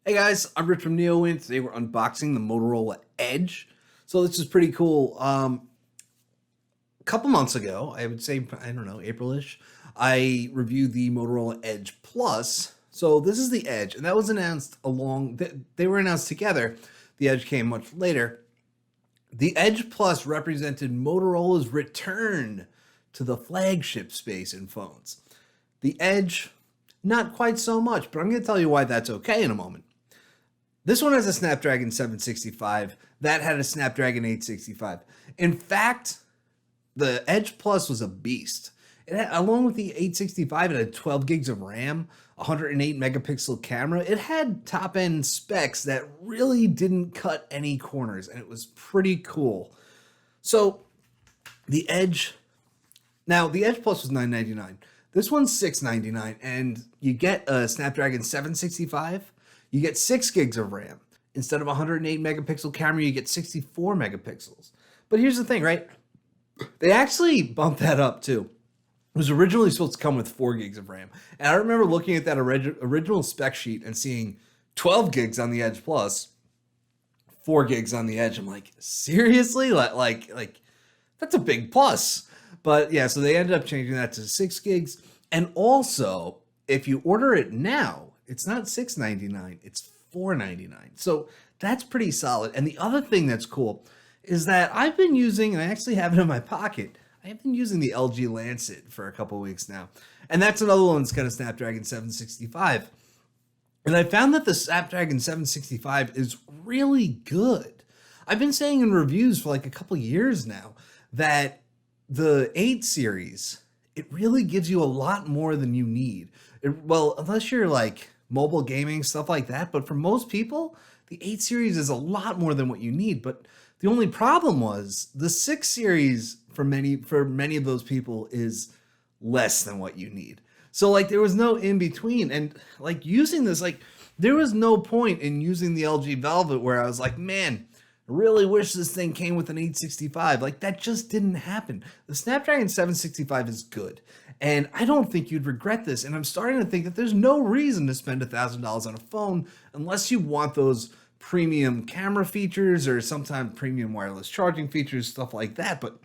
Hey guys, I'm Rich from NeoWin. Today we're unboxing the Motorola Edge. So this is pretty cool. A couple months ago, I would say, I don't know, April-ish, I reviewed the Motorola Edge Plus. So this is the Edge, and that was announced they were announced together. The Edge came much later. The Edge Plus represented Motorola's return to the flagship space in phones. The Edge, not quite so much, but I'm going to tell you why that's okay in a moment. This one has a Snapdragon 765. That had a Snapdragon 865. In fact, the Edge Plus was a beast. Along with the 865, it had 12 gigs of RAM, 108 megapixel camera. It had top-end specs that really didn't cut any corners, and it was pretty cool. So the Edge, now the Edge Plus was $999. This one's $699, and you get a Snapdragon 765. You get 6 gigs of RAM. Instead of 108 megapixel camera, you get 64 megapixels. But here's the thing, right? They actually bumped that up too. It was originally supposed to come with 4 gigs of RAM. And I remember looking at that original spec sheet and seeing 12 gigs on the Edge Plus, 4 gigs on the Edge. I'm like, seriously? Like that's a big plus. But yeah, so they ended up changing that to 6 gigs. And also, if you order it now, it's not $699, it's $499. So that's pretty solid. And the other thing that's cool is that I've been using, and I actually have it in my pocket, I have been using the LG Lancet for a couple weeks now. And that's another one that's got a Snapdragon 765. And I found that the Snapdragon 765 is really good. I've been saying in reviews for like a couple years now that the 8 series, it really gives you a lot more than you need. Well, unless you're like mobile gaming, stuff like that. But for most people, the 8 series is a lot more than what you need. But the only problem was the 6 series for many of those people is less than what you need. So like there was no in between. And like using this, like there was no point in using the LG Velvet where I was like, man, I really wish this thing came with an 865. Like that just didn't happen. The Snapdragon 765 is good. And I don't think you'd regret this. And I'm starting to think that there's no reason to spend $1,000 on a phone unless you want those premium camera features or sometimes premium wireless charging features, stuff like that. But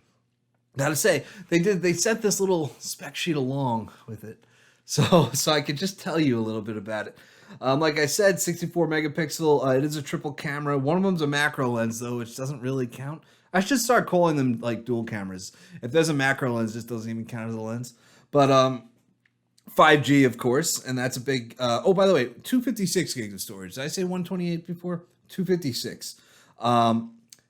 gotta say, they sent this little spec sheet along with it. So I could just tell you a little bit about it. Like I said, 64 megapixel. It is a triple camera. One of them's a macro lens, though, which doesn't really count. I should start calling them like dual cameras. If there's a macro lens, this doesn't even count as a lens. But 5G, of course, and that's a big. Oh, by the way, 256 gigs of storage. Did I say 128 before? 256.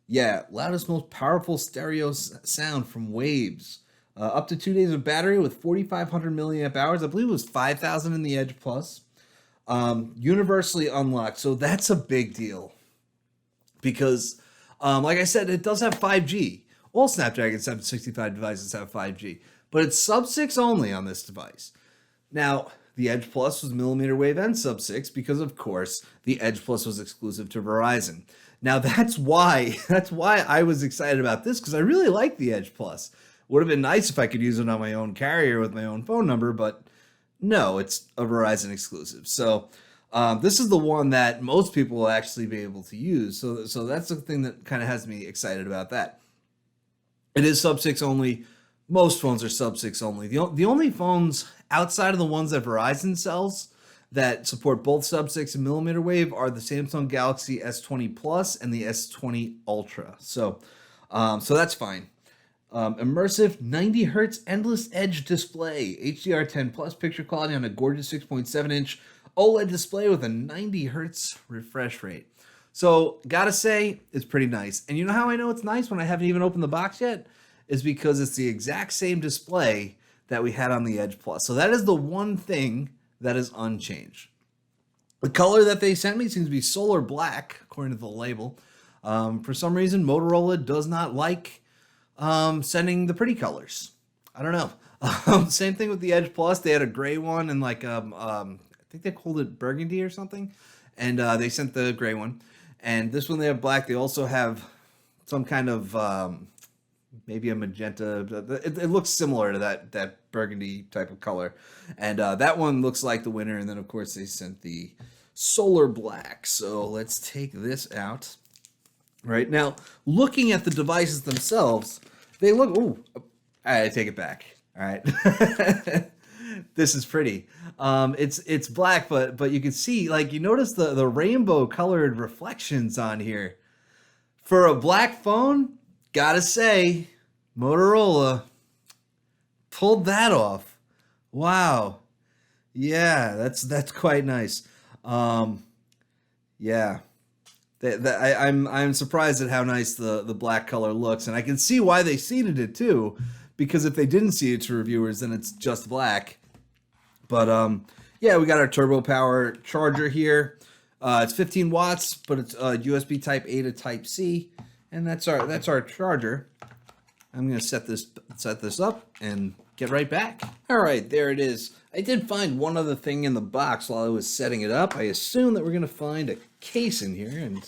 Yeah, loudest, most powerful stereo sound from Waves. Up to 2 days of battery with 4,500 milliamp hours. I believe it was 5,000 in the Edge Plus. Universally unlocked. So that's a big deal because, like I said, it does have 5G. All Snapdragon 765 devices have 5G, but it's sub-6 only on this device. Now, the Edge Plus was millimeter wave and sub-6 because, of course, the Edge Plus was exclusive to Verizon. Now, that's why I was excited about this because I really like the Edge Plus. Would have been nice if I could use it on my own carrier with my own phone number, but no, it's a Verizon exclusive. So this is the one that most people will actually be able to use. So that's the thing that kind of has me excited about that. It is sub-6 only. Most phones are sub-6 only. The only phones outside of the ones that Verizon sells that support both sub-6 and millimeter wave are the Samsung Galaxy S20 Plus and the S20 Ultra. So that's fine. Immersive 90 hertz endless edge display, HDR10 plus picture quality on a gorgeous 6.7 inch OLED display with a 90 hertz refresh rate. So gotta say, it's pretty nice. And you know how I know it's nice when I haven't even opened the box yet? Is because it's the exact same display that we had on the Edge Plus. So that is the one thing that is unchanged. The color that they sent me seems to be solar black, according to the label. For some reason, Motorola does not like sending the pretty colors. I don't know. Same thing with the Edge Plus. They had a gray one and like I think they called it burgundy or something, and they sent the gray one. And this one they have black. They also have some kind of maybe a magenta. It looks similar to that burgundy type of color, and that one looks like the winner. And then of course they sent the solar black. So let's take this out. Right now, looking at the devices themselves, they look. Ooh, all right, I take it back. All right, this is pretty. It's black, but you can see, like, you notice the rainbow colored reflections on here for a black phone. Gotta say, Motorola pulled that off. Wow. Yeah, that's quite nice. Yeah. I'm surprised at how nice the black color looks, and I can see why they seeded it too, because if they didn't see it to reviewers, then it's just black. But yeah, we got our turbo power charger here. It's 15 watts, but it's USB Type A to Type C, and that's our charger. I'm gonna set this up and get right back. All right, there it is. I did find one other thing in the box while I was setting it up. I assume that we're gonna find a case in here, and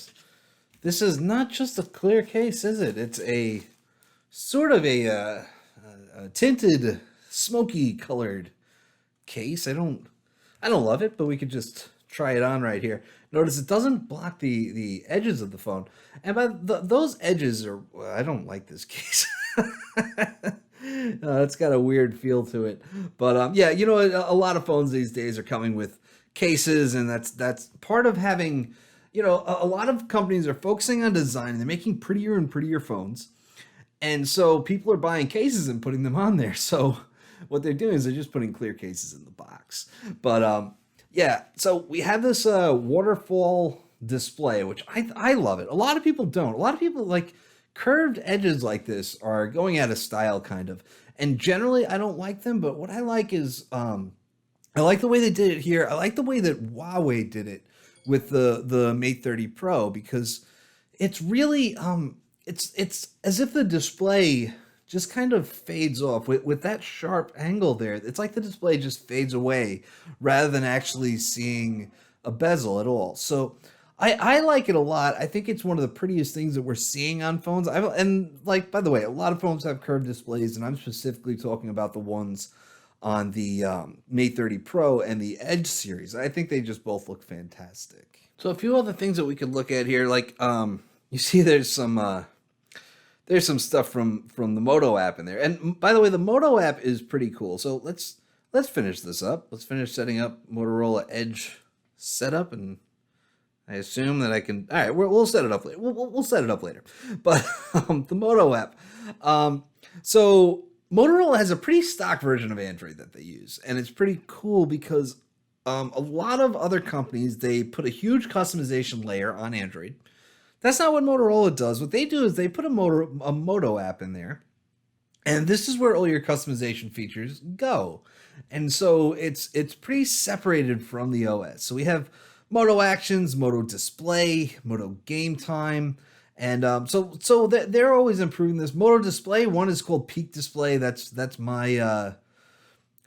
this is not just a clear case, is it? It's a sort of a tinted, smoky colored case. I don't love it, but we could just try it on right here. Notice it doesn't block the edges of the phone, and by those edges are. I don't like this case. It's got a weird feel to it, but yeah, you know, a lot of phones these days are coming with cases, and that's part of having. You know, a lot of companies are focusing on design, and they're making prettier and prettier phones, and so people are buying cases and putting them on there. So what they're doing is they're just putting clear cases in the box. But yeah, so we have this waterfall display, which I love it. A lot of people don't. A lot of people like curved edges like this are going out of style, kind of. And generally, I don't like them. But what I like is I like the way they did it here. I like the way that Huawei did it with the Mate 30 Pro, because it's really it's as if the display just kind of fades off with that sharp angle there. It's like the display just fades away rather than actually seeing a bezel at all. So I like it a lot. I think it's one of the prettiest things that we're seeing on phones. And like, by the way, a lot of phones have curved displays, and I'm specifically talking about the ones on the Mate 30 Pro and the Edge series. I think they just both look fantastic. So a few other things that we could look at here, like you see there's some stuff from the Moto app in there. And by the way, the Moto app is pretty cool. So let's finish this up. Let's finish setting up Motorola Edge setup, and I assume that I can. All right, we'll set it up later. We'll set it up later. But the Moto app. So Motorola has a pretty stock version of Android that they use, and it's pretty cool because a lot of other companies, they put a huge customization layer on Android. That's not what Motorola does. What they do is they put a Moto app in there, and this is where all your customization features go. And so it's pretty separated from the OS. So we have Moto Actions, Moto Display, Moto Game Time. And so they're always improving this. Moto Display, one is called Peak Display. That's my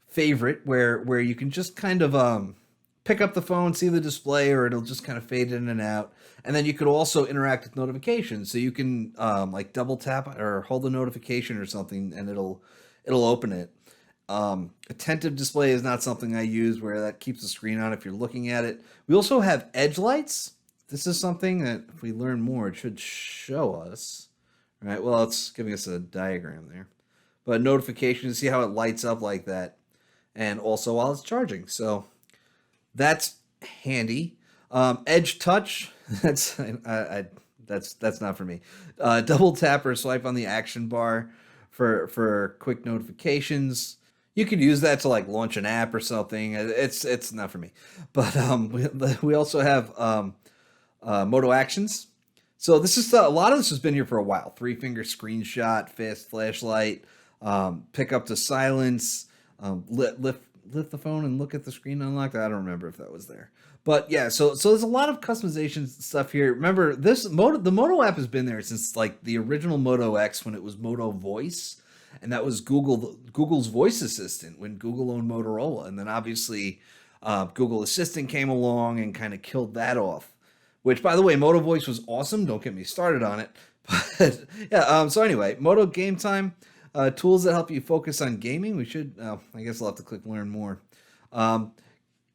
favorite, where you can just kind of pick up the phone, see the display, or it'll just kind of fade in and out. And then you could also interact with notifications. So you can like double tap or hold a notification or something, and it'll open it. Attentive display is not something I use, where that keeps the screen on if you're looking at it. We also have edge lights. This is something that if we learn more, it should show us. All right, well, it's giving us a diagram there. But notifications, see how it lights up like that. And also while it's charging. So that's handy. Edge touch, that's not for me. Double tap or swipe on the action bar for quick notifications. You could use that to like launch an app or something. It's not for me. But we also have Moto Actions. So this is a lot of this has been here for a while. 3-finger screenshot, fast flashlight, pick up to silence, lift the phone and look at the screen unlocked. I don't remember if that was there, but yeah. So there's a lot of customization stuff here. Remember the Moto app has been there since like the original Moto X, when it was Moto Voice, and that was Google's voice assistant when Google owned Motorola, and then obviously Google Assistant came along and kind of killed that off. Which, by the way, Moto Voice was awesome. Don't get me started on it. But yeah, so anyway, Moto Game Time, tools that help you focus on gaming. We should, I guess I'll have to click learn more.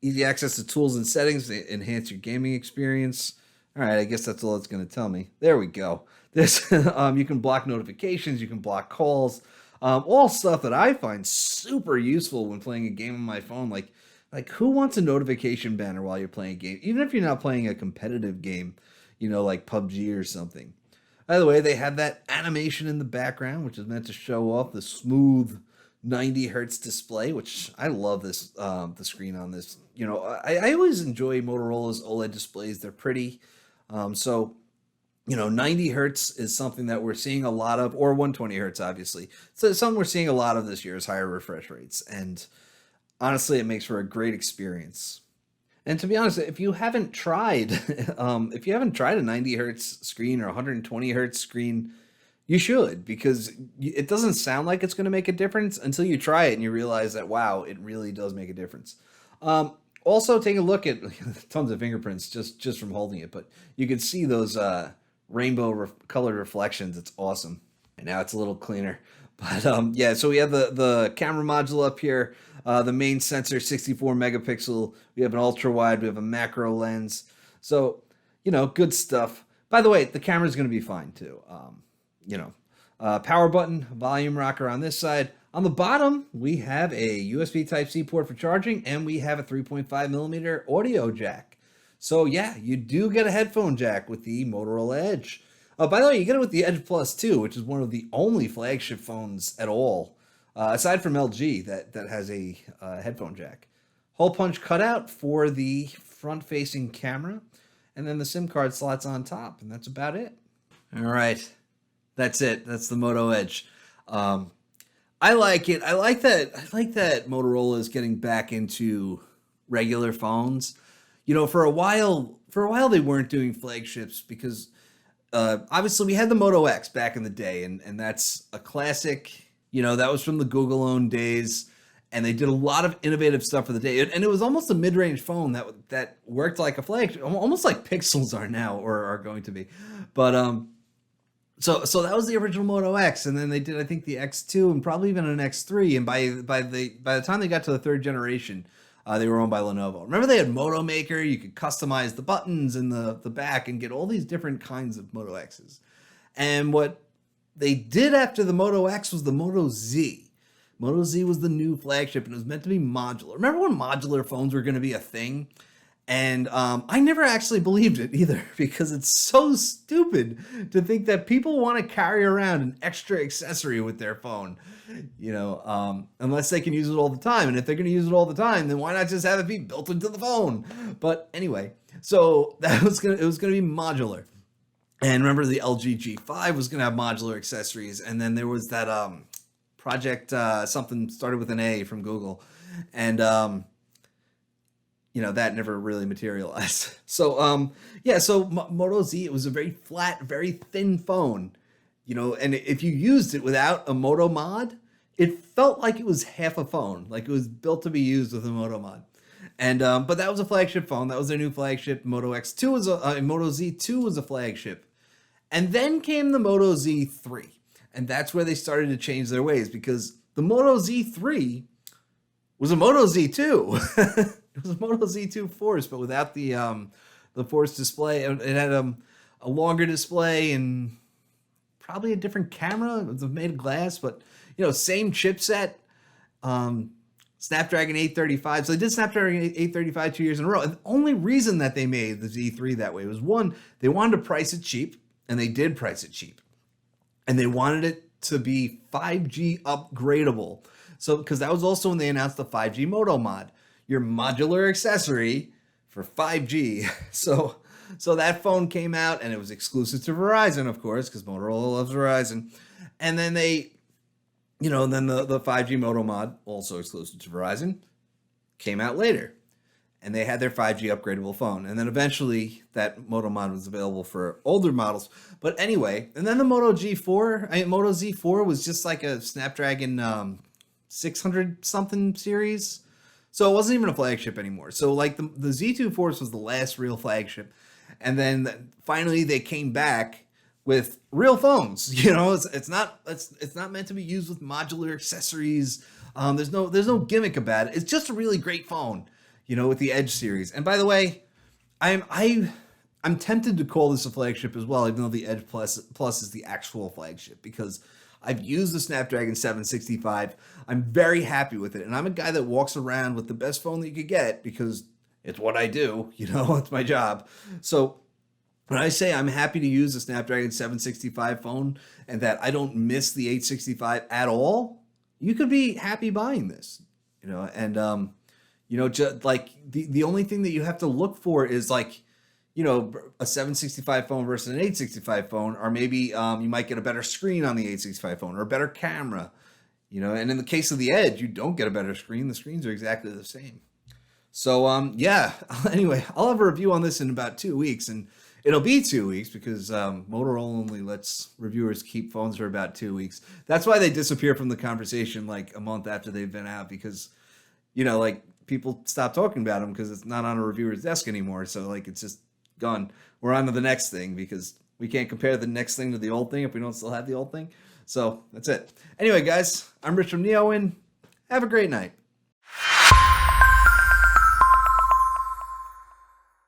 Easy access to tools and settings to enhance your gaming experience. All right, I guess that's all it's going to tell me. There we go. This you can block notifications, you can block calls, all stuff that I find super useful when playing a game on my phone. Like who wants a notification banner while you're playing a game, even if you're not playing a competitive game, like PUBG or something. By the way, they have that animation in the background, which is meant to show off the smooth 90 hertz display, which I love this, the screen on this. I always enjoy Motorola's OLED displays. They're pretty. So 90 hertz is something that we're seeing a lot of, or 120 hertz, obviously. So something we're seeing a lot of this year is higher refresh rates. And honestly, it makes for a great experience. And to be honest, if you haven't tried, a 90 hertz screen or 120 hertz screen, you should, because it doesn't sound like it's going to make a difference until you try it and you realize that, wow, it really does make a difference. Also, take a look at tons of fingerprints just from holding it, but you can see those rainbow colored reflections. It's awesome. And now it's a little cleaner. But yeah, so we have the camera module up here, the main sensor, 64 megapixel. We have an ultra wide, we have a macro lens. So, good stuff. By the way, the camera's going to be fine too. Power button, volume rocker on this side. On the bottom, we have a USB Type-C port for charging, and we have a 3.5 millimeter audio jack. So yeah, you do get a headphone jack with the Motorola Edge. By the way, you get it with the Edge Plus 2, which is one of the only flagship phones at all, aside from LG, that has a headphone jack. Hole punch cutout for the front-facing camera, and then the SIM card slots on top, and that's about it. All right, that's it. That's the Moto Edge. I like it. I like that Motorola is getting back into regular phones. For a while they weren't doing flagships because obviously we had the Moto X back in the day, and that's a classic. That was from the Google-owned days, and they did a lot of innovative stuff for the day. And it was almost a mid-range phone that worked like a flagship, almost like Pixels are now or are going to be. But so that was the original Moto X, and then they did, I think, the X2 and probably even an X3. And by the time they got to the third generation, they were owned by Lenovo. Remember, they had Moto Maker. You could customize the buttons in the back and get all these different kinds of Moto X's. And what they did after the Moto X was the Moto Z. Moto Z was the new flagship, and it was meant to be modular. Remember when modular phones were going to be a thing? And I never actually believed it either, because it's so stupid to think that people want to carry around an extra accessory with their phone, unless they can use it all the time. And if they're going to use it all the time, then why not just have it be built into the phone? But anyway, so it was going to be modular. And remember, the LG G5 was going to have modular accessories, and then there was that project something started with an A from Google, and that never really materialized. So, Moto Z, it was a very flat, very thin phone, and if you used it without a Moto mod, it felt like it was half a phone, like it was built to be used with a Moto mod. And, but that was a flagship phone. That was their new flagship. Moto X2 was Moto Z2 was a flagship. And then came the Moto Z3. And that's where they started to change their ways, because the Moto Z3 was a Moto Z2. It was a Moto Z2 Force, but without the Force display. It had a longer display and probably a different camera. It was made of glass, but same chipset. Snapdragon 835. So they did Snapdragon 835 2 years in a row. And the only reason that they made the Z3 that way was, one, they wanted to price it cheap, and they did price it cheap. And they wanted it to be 5G upgradable. So, because that was also when they announced the 5G Moto mod, your modular accessory for 5G. So that phone came out, and it was exclusive to Verizon, of course, because Motorola loves Verizon. And then then the 5G Moto mod, also exclusive to Verizon, came out later. And they had their 5G upgradable phone. And then eventually that Moto mod was available for older models. But anyway, and then the Moto Z4 was just like a Snapdragon 600 something series. So it wasn't even a flagship anymore. So like the Z2 Force was the last real flagship. And then finally they came back with real phones. It's not meant to be used with modular accessories. There's no gimmick about it. It's just a really great phone. with the Edge series. And by the way, I'm tempted to call this a flagship as well, even though the Edge Plus is the actual flagship, because I've used the Snapdragon 765. I'm very happy with it, and I'm a guy that walks around with the best phone that you could get because it's what I do. It's my job. So when I say I'm happy to use the Snapdragon 765 phone and that I don't miss the 865 at all, you could be happy buying this. Just like the only thing that you have to look for is like, a 765 phone versus an 865 phone, or maybe you might get a better screen on the 865 phone or a better camera, and in the case of the Edge, you don't get a better screen. The screens are exactly the same. So, yeah, anyway, I'll have a review on this in about 2 weeks, and it'll be 2 weeks because Motorola only lets reviewers keep phones for about 2 weeks. That's why they disappear from the conversation like a month after they've been out, because, like, people stop talking about them because it's not on a reviewer's desk anymore. So, like, it's just gone. We're on to the next thing because we can't compare the next thing to the old thing if we don't still have the old thing. So, that's it. Anyway, guys, I'm Rich from NeoWin. Have a great night.